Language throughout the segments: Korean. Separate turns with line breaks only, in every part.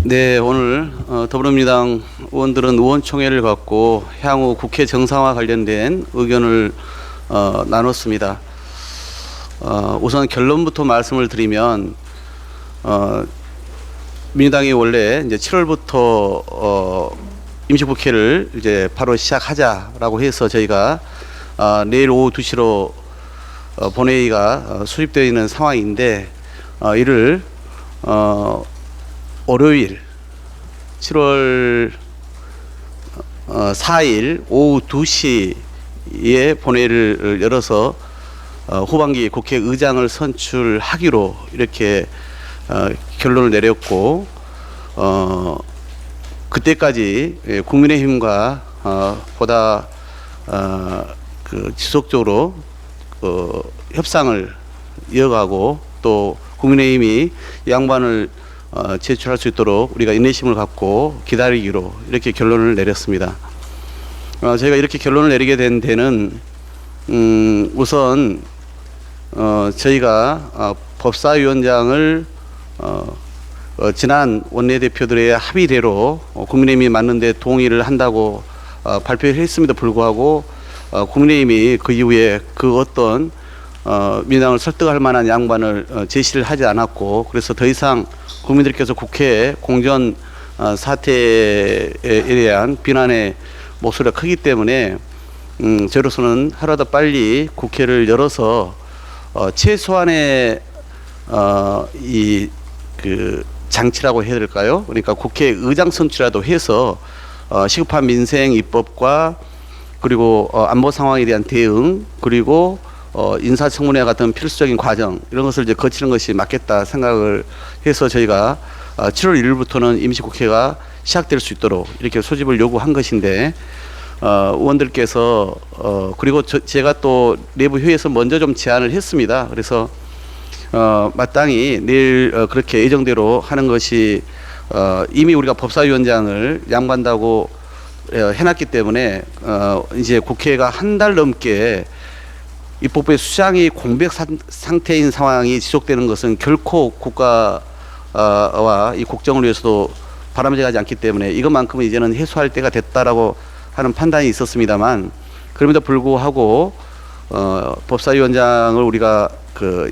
네, 오늘 더불어민주당 의원들은 의원총회를 갖고 향후 국회 정상화 관련된 의견을 나눴습니다. 우선 결론부터 말씀을 드리면 민주당이 원래 이제 7월부터 임시국회를 이제 바로 시작하자라고 해서 저희가 내일 오후 2시로 본회의가 수립되어 있는 상황인데 이를 월요일 7월 4일 오후 2시에 본회의를 열어서 후반기 국회의장을 선출하기로 이렇게 결론을 내렸고 그때까지 국민의힘과 보다 지속적으로 협상을 이어가고 또 국민의힘이 양반을 제출할 수 있도록 우리가 인내심을 갖고 기다리기로 이렇게 결론을 내렸습니다. 저희가 이렇게 결론을 내리게 된 데는 우선 저희가 법사위원장을 지난 원내대표들의 합의대로 국민의힘이 맞는데 동의를 한다고 발표를 했음에도 불구하고 국민의힘이 그 이후에 그 어떤 민주당을 설득할 만한 양반을 제시를 하지 않았고 그래서 더 이상 국민들께서 국회에 공전 사태에 대한 비난의 목소리가 크기 때문에 저로서는 하루라도 빨리 국회를 열어서 최소한의 이 장치라고 해야 될까요? 그러니까 국회의장 선출이라도 해서 시급한 민생 입법과 그리고 안보 상황에 대한 대응 그리고 인사청문회 같은 필수적인 과정 이런 것을 이제 거치는 것이 맞겠다 생각을 해서 저희가 7월 1일부터는 임시국회가 시작될 수 있도록 이렇게 소집을 요구한 것인데 의원들께서 그리고 제가 또 내부 회의에서 먼저 좀 제안을 했습니다. 그래서 마땅히 내일 그렇게 예정대로 하는 것이 이미 우리가 법사위원장을 양반다고 해놨기 때문에 이제 국회가 한 달 넘게 입법부의 수장이 공백 상태인 상황이 지속되는 것은 결코 국가와 이 국정을 위해서도 바람직하지 않기 때문에 이것만큼은 이제는 해소할 때가 됐다라고 하는 판단이 있었습니다만 그럼에도 불구하고 법사위원장을 우리가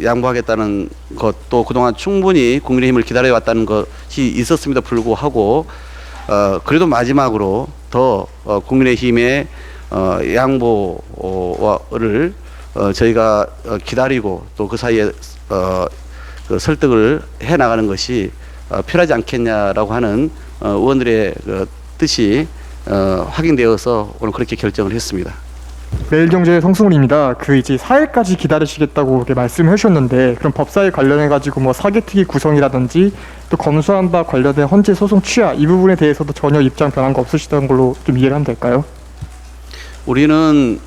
양보하겠다는 것도 그동안 충분히 국민의힘을 기다려왔다는 것이 있었음에도 불구하고 그래도 마지막으로 더 국민의힘의 양보를 저희가 기다리고 또 그 사이에 설득을 해 나가는 것이 필요하지 않겠냐라고 하는 의원들의 뜻이 확인되어서 오늘 그렇게 결정을 했습니다.
매일경제의 성승훈입니다. 이제 4일까지 기다리시겠다고 이렇게 말씀해 주셨는데 그럼 법사위 관련해 가지고 뭐 사개특위 구성이라든지 또 검수한 바 관련된 헌재 소송 취하 이 부분에 대해서도 전혀 입장 변한 거 없으시다는 걸로 좀 이해를 하면 될까요?
우리는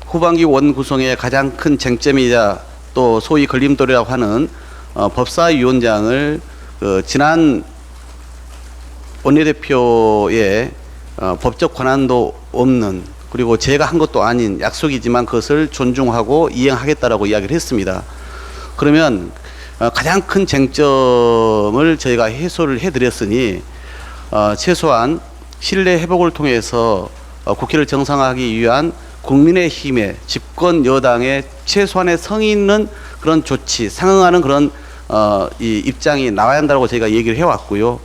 후반기 원 구성의 가장 큰 쟁점이자 또 소위 걸림돌이라고 하는 법사위원장을 지난 원내대표의 법적 권한도 없는 그리고 제가 한 것도 아닌 약속이지만 그것을 존중하고 이행하겠다라고 이야기를 했습니다. 그러면 가장 큰 쟁점을 저희가 해소를 해드렸으니 최소한 신뢰 회복을 통해서 국회를 정상화하기 위한 국민의힘의 집권 여당의 최소한의 성의 있는 그런 조치, 상응하는 그런 이 입장이 나와야 한다고 저희가 얘기를 해왔고요.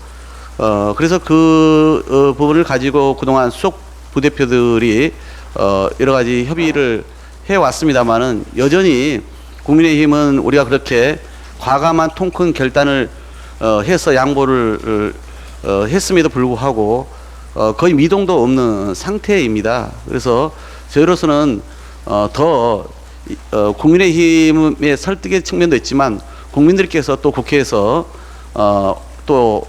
그래서 그 부분을 가지고 그동안 수석 부대표들이 여러 가지 협의를 해왔습니다만은 여전히 국민의힘은 우리가 그렇게 과감한 통큰 결단을 해서 양보를 했음에도 불구하고 거의 미동도 없는 상태입니다. 그래서 저희로서는 더 국민의힘의 설득의 측면도 있지만 국민들께서 또 국회에서 또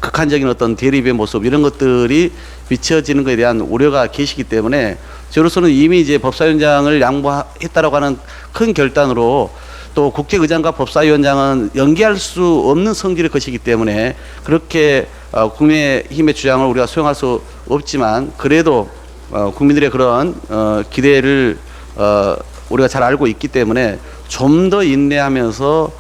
극한적인 어떤 대립의 모습 이런 것들이 비춰지는 것에 대한 우려가 계시기 때문에 저로서는 이미 이제 법사위원장을 양보했다라고 하는 큰 결단으로 또 국회의장과 법사위원장은 연기할 수 없는 성질의 것이기 때문에 그렇게 국민의힘의 주장을 우리가 수용할 수 없지만 그래도 국민들의 그런 기대를 우리가 잘 알고 있기 때문에 좀 더 인내하면서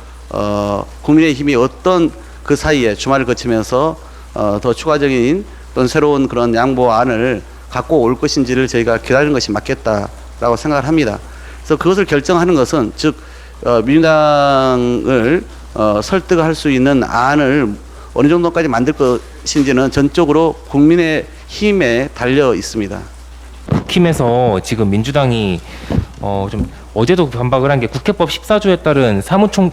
국민의힘이 어떤 그 사이에 주말을 거치면서 더 추가적인 또는 새로운 그런 양보안을 갖고 올 것인지를 저희가 기다리는 것이 맞겠다라고 생각을 합니다. 그래서 그것을 결정하는 것은 즉 민주당을 설득할 수 있는 안을 어느 정도까지 만들 것인지는 전적으로 국민의힘에 달려 있습니다.
국힘에서 지금 민주당이 좀 어제도 반박을 한 게 국회법 14조에 따른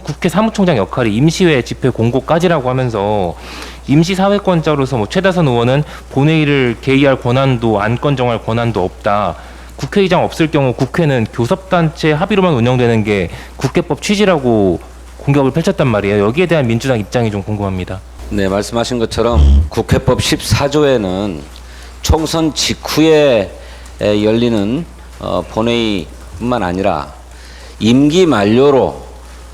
국회 사무총장 역할이 임시회 집회 공고까지라고 하면서 임시사회권자로서 최다선 의원은 본회의를 개의할 권한도 안건 정할 권한도 없다. 국회의장 없을 경우 국회는 교섭단체 합의로만 운영되는 게 국회법 취지라고 공격을 펼쳤단 말이에요. 여기에 대한 민주당 입장이 좀 궁금합니다.
네, 말씀하신 것처럼 국회법 14조에는 총선 직후에 열리는 본회의뿐만 아니라 임기 만료로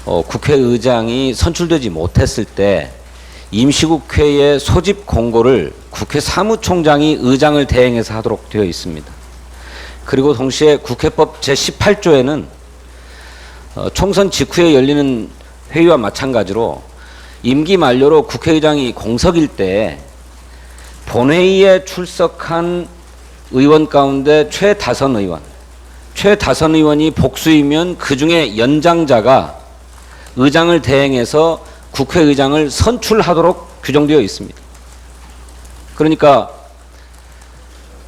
국회의장이 선출되지 못했을 때 임시국회의 소집 공고를 국회 사무총장이 의장을 대행해서 하도록 되어 있습니다. 그리고 동시에 국회법 제18조에는 총선 직후에 열리는 회의와 마찬가지로 임기 만료로 국회의장이 공석일 때 본회의에 출석한 의원 가운데 최다선 의원이 복수이면 그중에 연장자가 의장을 대행해서 국회의장을 선출하도록 규정되어 있습니다. 그러니까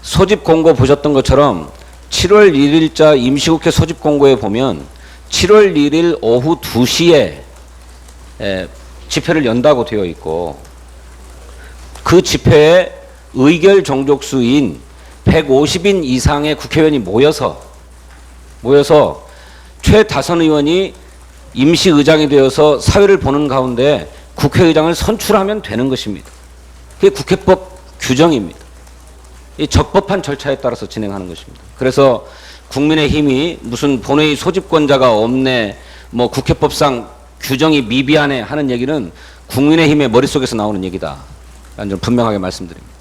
소집 공고 보셨던 것처럼 7월 1일자 임시국회 소집 공고에 보면 7월 1일 오후 2시에 집회를 연다고 되어 있고 그 집회에 의결 종족수인 150인 이상의 국회의원이 모여서 최다선 의원이 임시의장이 되어서 사회를 보는 가운데 국회의장을 선출하면 되는 것입니다. 그게 국회법 규정입니다. 이 적법한 절차에 따라서 진행하는 것입니다. 그래서 국민의힘이 무슨 본회의 소집권자가 없네, 뭐 국회법상 규정이 미비하네 하는 얘기는 국민의힘의 머릿속에서 나오는 얘기다. 저는 분명하게 말씀드립니다.